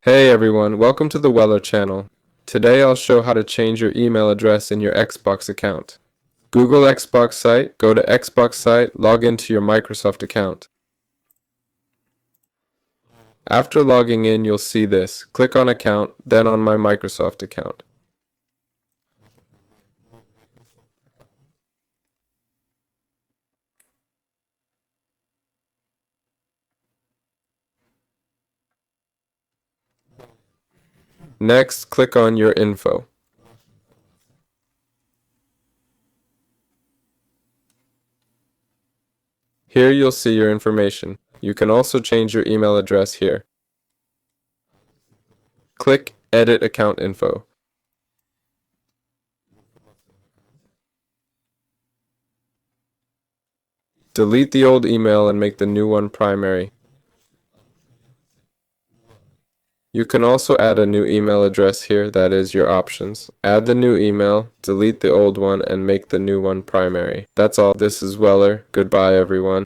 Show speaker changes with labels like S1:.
S1: Hey everyone, welcome to the Weller channel. Today I'll show how to change your email address in your Xbox account. Google Xbox site, go to Xbox site, log into your Microsoft account. After logging in, you'll see this. Click on Account, then on My Microsoft account. Next, click on Your Info. Here you'll see your information. You can also change your email address here. Click Edit Account Info. Delete the old email and make the new one primary. You can also add a new email address here, that is your options. Add the new email, delete the old one, and make the new one primary. That's all. This is Weller. Goodbye everyone.